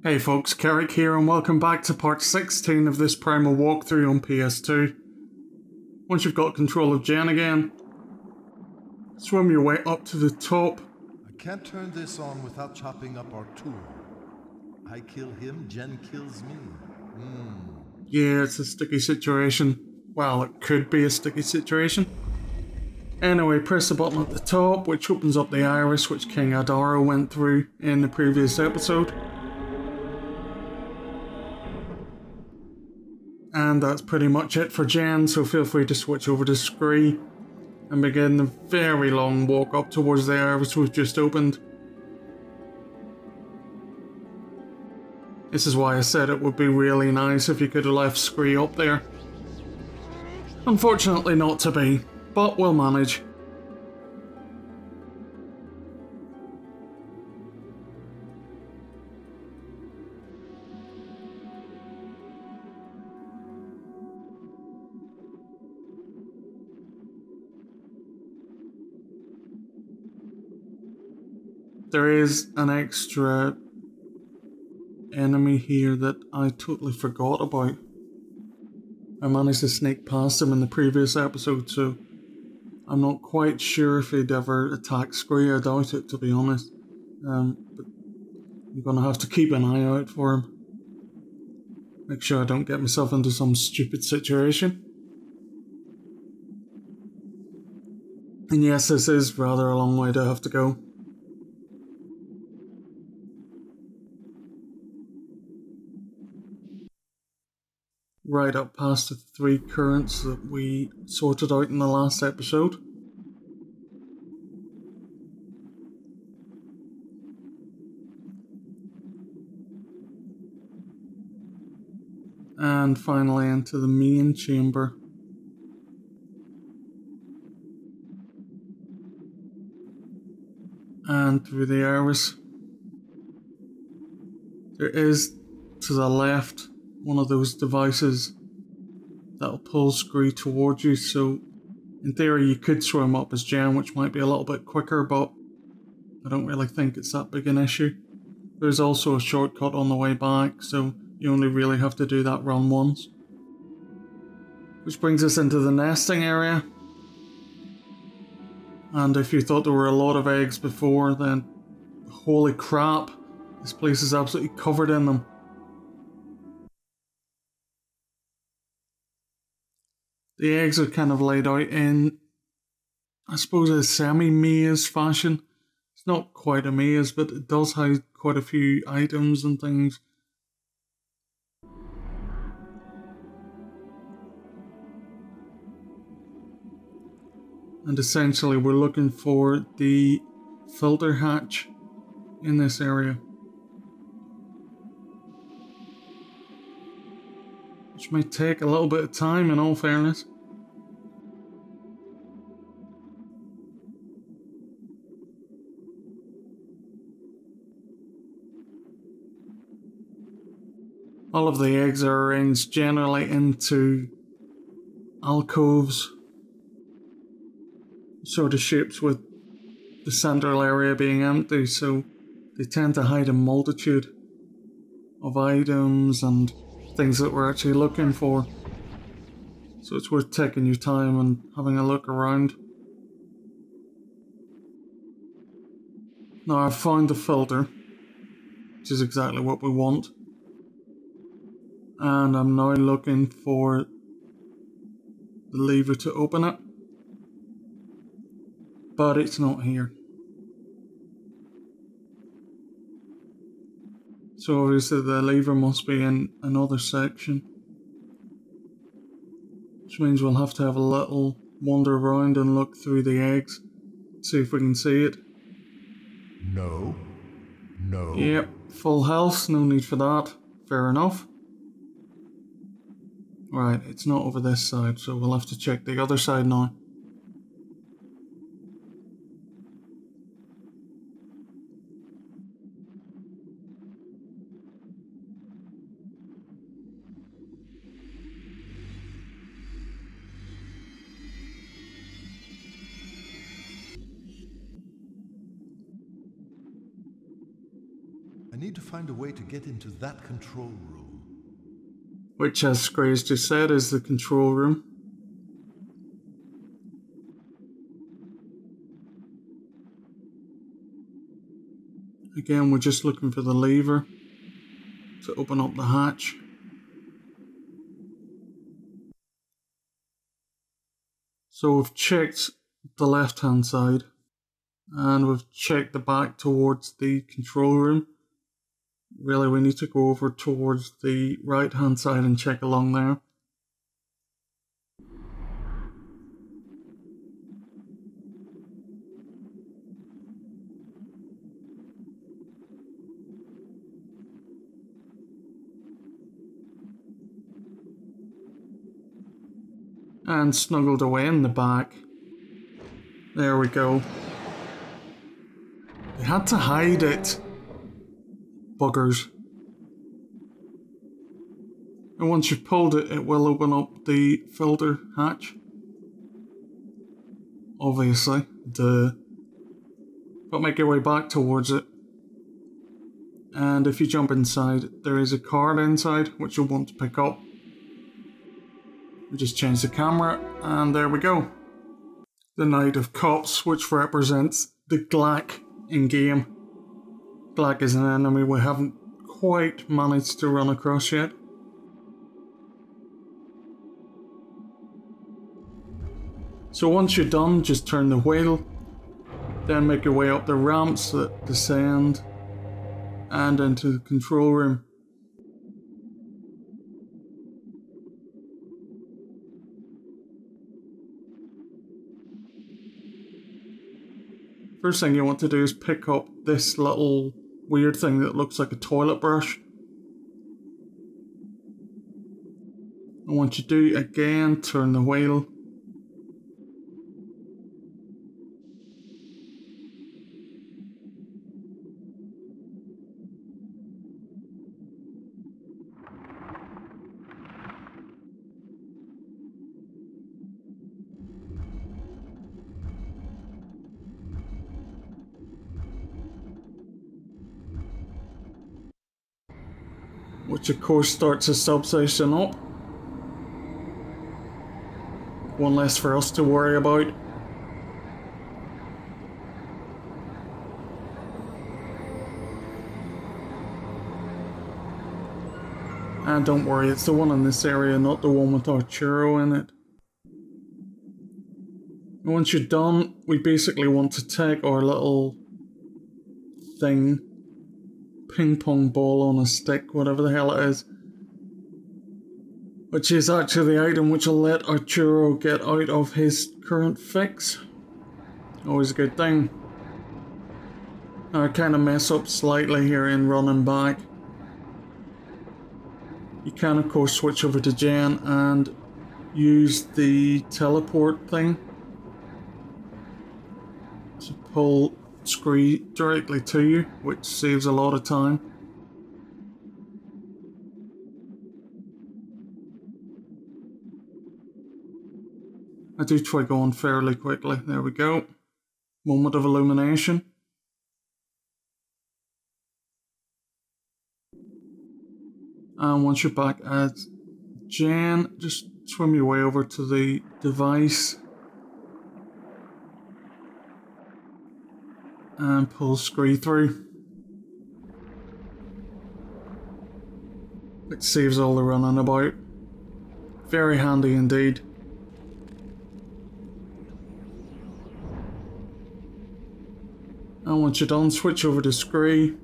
Hey folks, Keric here and welcome back to part 16 of this Primal walkthrough on PS2. Once you've got control of Jen again, swim your way up to the top. I can't turn this on without chopping up Arturo. I kill him, Jen kills me. Yeah, it's a sticky situation. Well, it could be a sticky situation. Anyway, press the button at the top, which opens up the iris which King Arturo went through in the previous episode. And that's pretty much it for Jen, so feel free to switch over to Scree and begin the very long walk up towards the iris we've just opened. This is why I said it would be really nice if you could have left Scree up there. Unfortunately not to be, but we'll manage. There is an extra enemy here that I totally forgot about. I managed to sneak past him in the previous episode, so I'm not quite sure if he'd ever attack Scree. I doubt it, to be honest. But I'm gonna have to keep an eye out for him. Make sure I don't get myself into some stupid situation. And yes, this is rather a long way to have to go. Right up past the 3 currents that we sorted out in the last episode. And finally into the main chamber. And through the iris. There is, to the left, one of those devices that'll pull Scree towards you, so in theory you could swim up as Jen, which might be a little bit quicker, but I don't really think it's that big an issue. There's also a shortcut on the way back, so you only really have to do that run once. Which brings us into the nesting area. And if you thought there were a lot of eggs before, then holy crap, this place is absolutely covered in them. The eggs are kind of laid out in, I suppose, a semi-maze fashion. It's not quite a maze, but it does hide quite a few items and things. And essentially we're looking for the filter hatch in this area. Which may take a little bit of time, in all fairness. All of the eggs are arranged generally into alcoves, sort of shapes with the central area being empty, so they tend to hide a multitude of items and things that we're actually looking for. So it's worth taking your time and having a look around. Now I've found the filter, which is exactly what we want. And I'm now looking for the lever to open it. But it's not here. So obviously the lever must be in another section. Which means we'll have to have a little wander around and look through the eggs. See if we can see it. No. Yep, full health, no need for that. Fair enough. Right, it's not over this side, so we'll have to check the other side now. I need to find a way to get into that control room. Which, as Scray's just said, is the control room. Again, we're just looking for the lever to open up the hatch. So we've checked the left hand side and we've checked the back towards the control room. Really, we need to go over towards the right hand side and check along there. And snuggled away in the back. There we go. They had to hide it. Buggers. And once you've pulled it, it will open up the filter hatch. Obviously. Duh. But make your way back towards it. And if you jump inside, there is a card inside which you'll want to pick up. We just change the camera, and there we go. The Knight of Cups, which represents the Glack in game. Glack is an enemy we haven't quite managed to run across yet. So once you're done, just turn the wheel, then make your way up the ramps that descend, and into the control room. First thing you want to do is pick up this little weird thing that looks like a toilet brush. And once you do, again, turn the wheel. Which of course starts a substation up. One less for us to worry about. And don't worry, it's the one in this area, not the one with Arturo in it. And once you're done, we basically want to take our little thing, ping pong ball on a stick, whatever the hell it is, which is actually the item which will let Arturo get out of his current fix. Always a good thing. I kind of mess up slightly here in running back. You can of course switch over to Jen and use the teleport thing to pull Scree directly to you, which saves a lot of time. I do try going fairly quickly. There we go. Moment of illumination. And once you're back at Jen, just swim your way over to the device and pull Scree through, which saves all the running about. Very handy indeed. And once you're done, switch over to Scree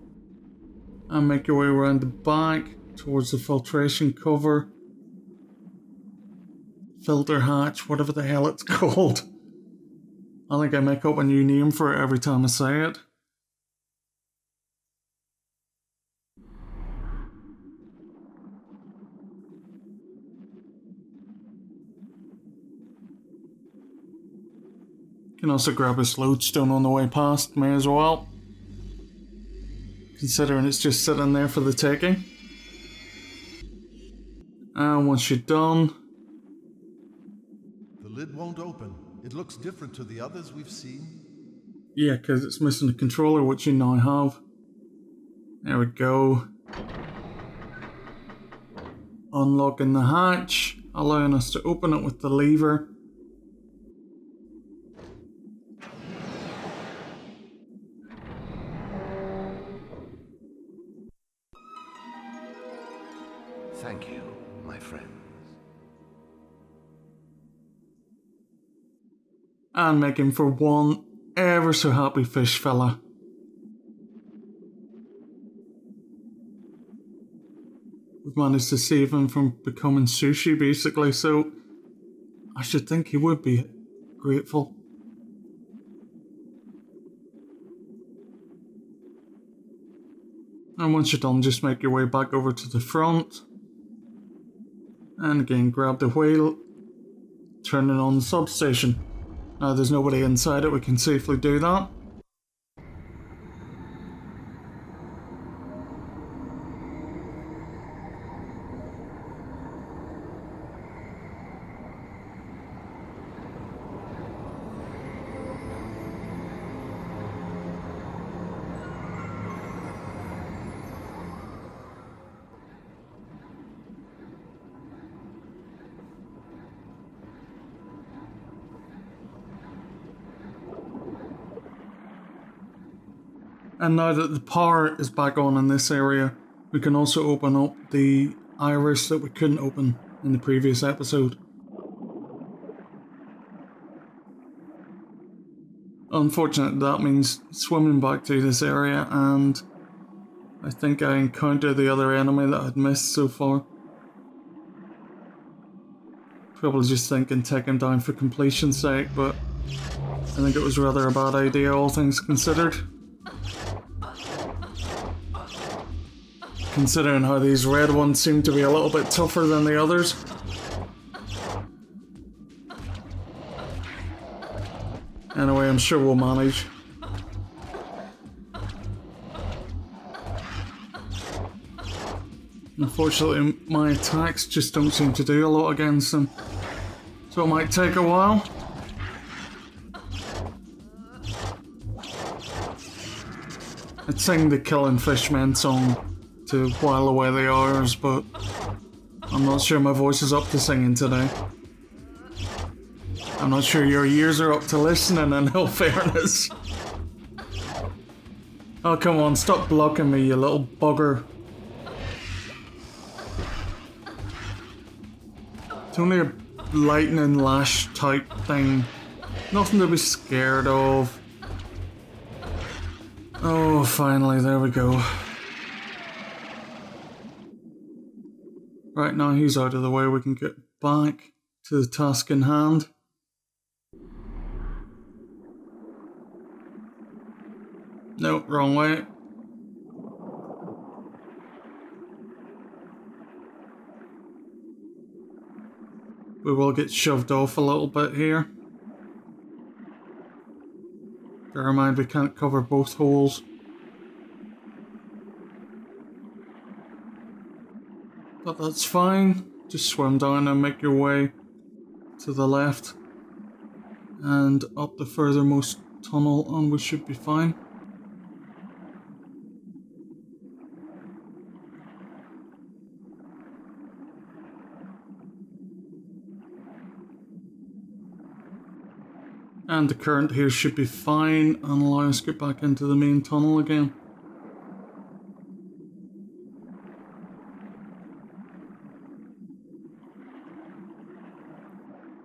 and make your way around the back towards the filtration cover, filter hatch, whatever the hell it's called. I think I make up a new name for it every time I say it. You can also grab a lodestone on the way past, may as well. Considering it's just sitting there for the taking. And once you're done... The lid won't open. It looks different to the others we've seen. Yeah, because it's missing a controller, which you now have. There we go. Unlocking the hatch, allowing us to open it with the lever. Thank you, my friends. And making for one ever so happy fish fella. We've managed to save him from becoming sushi basically, so I should think he would be grateful. And once you're done, just make your way back over to the front. And again, grab the wheel, turn it on the substation. Now there's nobody inside it, we can safely do that. And now that the power is back on in this area, we can also open up the iris that we couldn't open in the previous episode. Unfortunately, that means swimming back to this area, and I think I encountered the other enemy that I'd missed so far. Probably just thinking take him down for completion's sake, but I think it was rather a bad idea, all things considered. Considering how these red ones seem to be a little bit tougher than the others. Anyway, I'm sure we'll manage. Unfortunately, my attacks just don't seem to do a lot against them. So it might take a while. I'd sing the Killing Fishmen song to while away the hours, but I'm not sure my voice is up to singing today. I'm not sure your ears are up to listening, in all fairness. Oh, come on, stop blocking me, you little bugger. It's only a lightning lash type thing. Nothing to be scared of. Oh, finally, there we go. Right now he's out of the way, we can get back to the task in hand. No, wrong way. We will get shoved off a little bit here. Bear in mind we can't cover both holes. But that's fine. Just swim down and make your way to the left and up the furthermost tunnel, and we should be fine. And the current here should be fine and allow us to get back into the main tunnel again.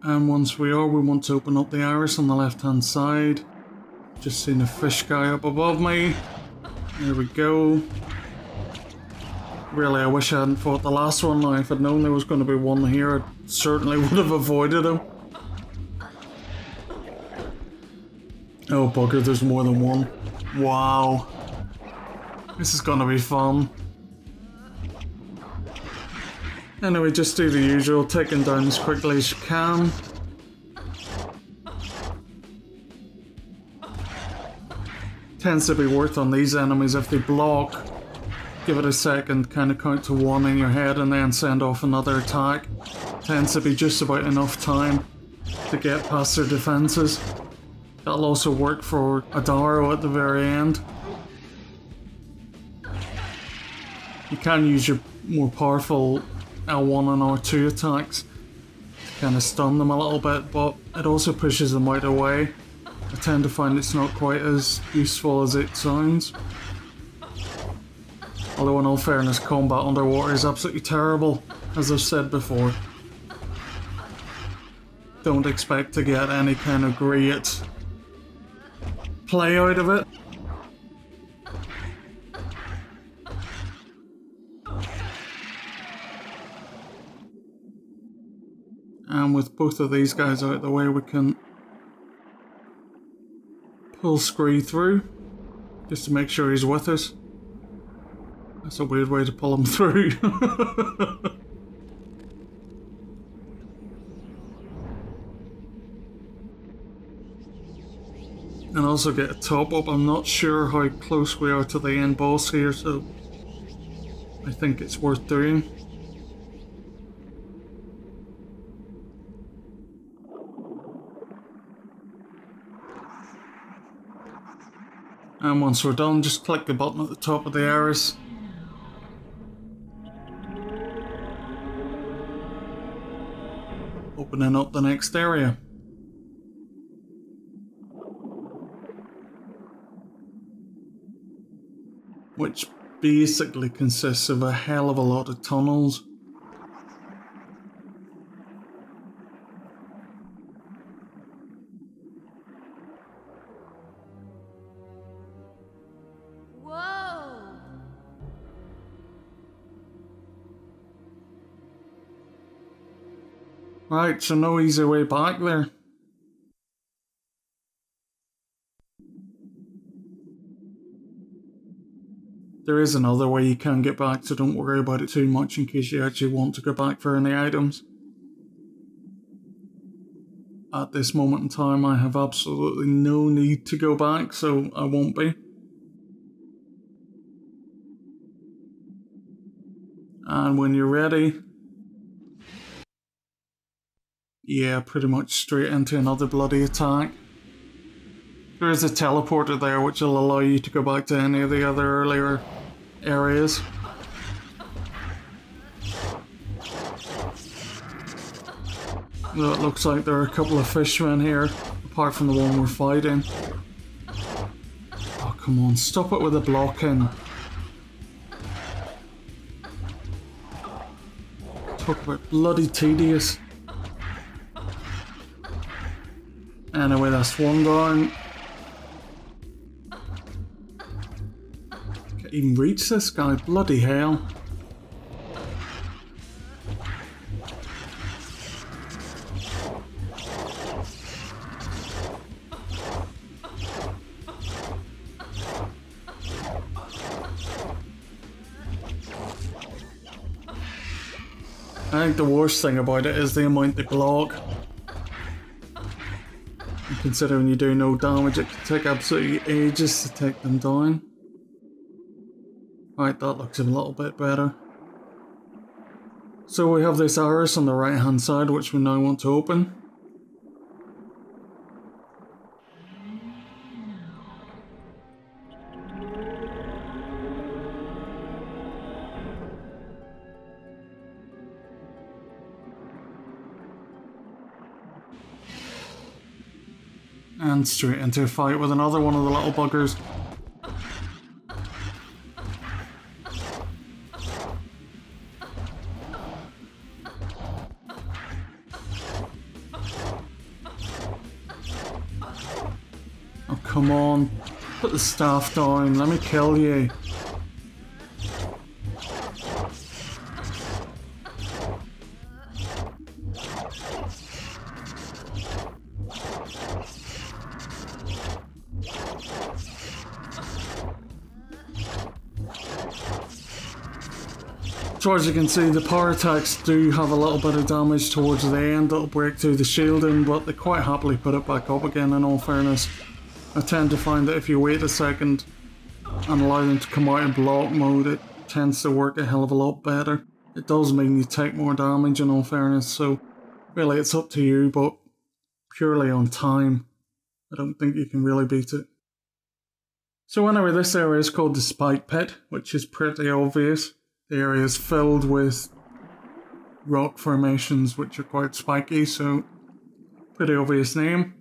And once we are, we want to open up the iris on the left hand side. Just seen a fish guy up above me. There we go. Really, I wish I hadn't fought the last one. Now, if I'd known there was going to be one here, I certainly would have avoided him. Oh bugger, there's more than one. Wow. This is going to be fun. Anyway, just do the usual, take him down as quickly as you can. Tends to be worth on these enemies if they block. Give it a second, kind of count to 1 in your head and then send off another attack. Tends to be just about enough time to get past their defenses. That'll also work for Arturo at the very end. You can use your more powerful L1 and R2 attacks to kind of stun them a little bit, but it also pushes them out of the way. I tend to find it's not quite as useful as it sounds. Although in all fairness, combat underwater is absolutely terrible, as I've said before. Don't expect to get any kind of great play out of it. And with both of these guys out of the way, we can pull Scree through, just to make sure he's with us. That's a weird way to pull him through. And also get a top up. I'm not sure how close we are to the end boss here, so I think it's worth doing. And once we're done, just click the button at the top of the iris. Opening up the next area. Which basically consists of a hell of a lot of tunnels. Right, so no easy way back there. There is another way you can get back, so don't worry about it too much in case you actually want to go back for any items. At this moment in time, I have absolutely no need to go back, so I won't be. And when you're ready, yeah, pretty much straight into another bloody attack. There is a teleporter there which will allow you to go back to any of the other earlier areas. Though it looks like there are a couple of fishmen here, apart from the one we're fighting. Oh, come on, stop it with the blocking. Talk about bloody tedious. Anyway, that's one down. Can't even reach this guy, bloody hell. I think the worst thing about it is the amount they block. And considering you do no damage, it can take absolutely ages to take them down. Right, that looks a little bit better. So we have this iris on the right hand side which we now want to open. And straight into a fight with another one of the little buggers. Oh, come on. Put the staff down. Let me kill you. So as you can see, the power attacks do have a little bit of damage towards the end that'll break through the shielding, but they quite happily put it back up again in all fairness. I tend to find that if you wait a second and allow them to come out in block mode, it tends to work a hell of a lot better. It does mean you take more damage in all fairness, so really it's up to you, but purely on time, I don't think you can really beat it. So anyway, this area is called the Spike Pit, which is pretty obvious. The area is filled with rock formations which are quite spiky, so pretty obvious name.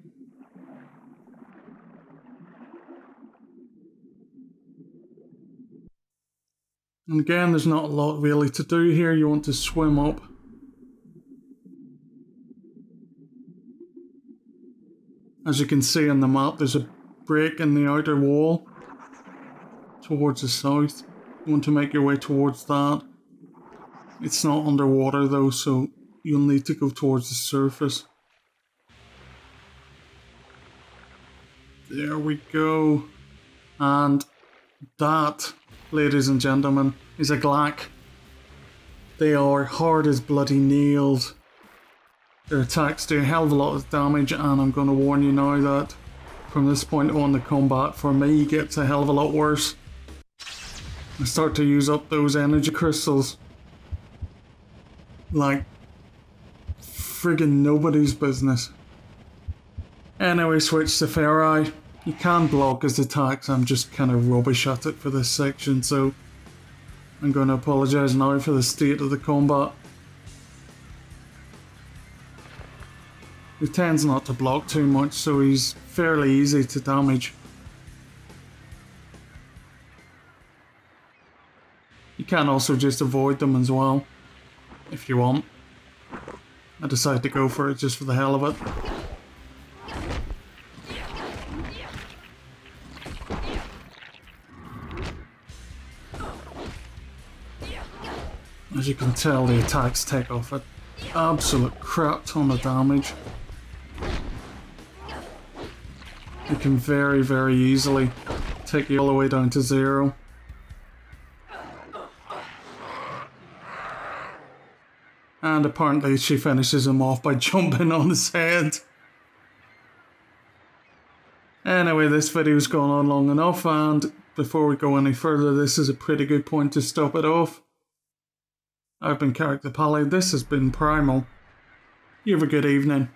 And again, there's not a lot really to do here. You want to swim up. As you can see on the map, there's a break in the outer wall towards the south. You want to make your way towards that. It's not underwater though, so you'll need to go towards the surface. There we go. And that, ladies and gentlemen, is a glack. They are hard as bloody nails. Their attacks do a hell of a lot of damage, and I'm going to warn you now that from this point on the combat for me gets a hell of a lot worse. I start to use up those energy crystals like friggin' nobody's business. Anyway, switch to Ferri. You can block his attacks, I'm just kind of rubbish at it for this section, so I'm going to apologise now for the state of the combat. He tends not to block too much, so he's fairly easy to damage. You can also just avoid them as well, if you want. I decided to go for it just for the hell of it. As you can tell, the attacks take off an absolute crap ton of damage. It can very, very easily take you all the way down to 0. And apparently she finishes him off by jumping on his head. Anyway, this video's gone on long enough, and before we go any further, this is a pretty good point to stop it off. I've been Keric the Pally, this has been Primal. You have a good evening.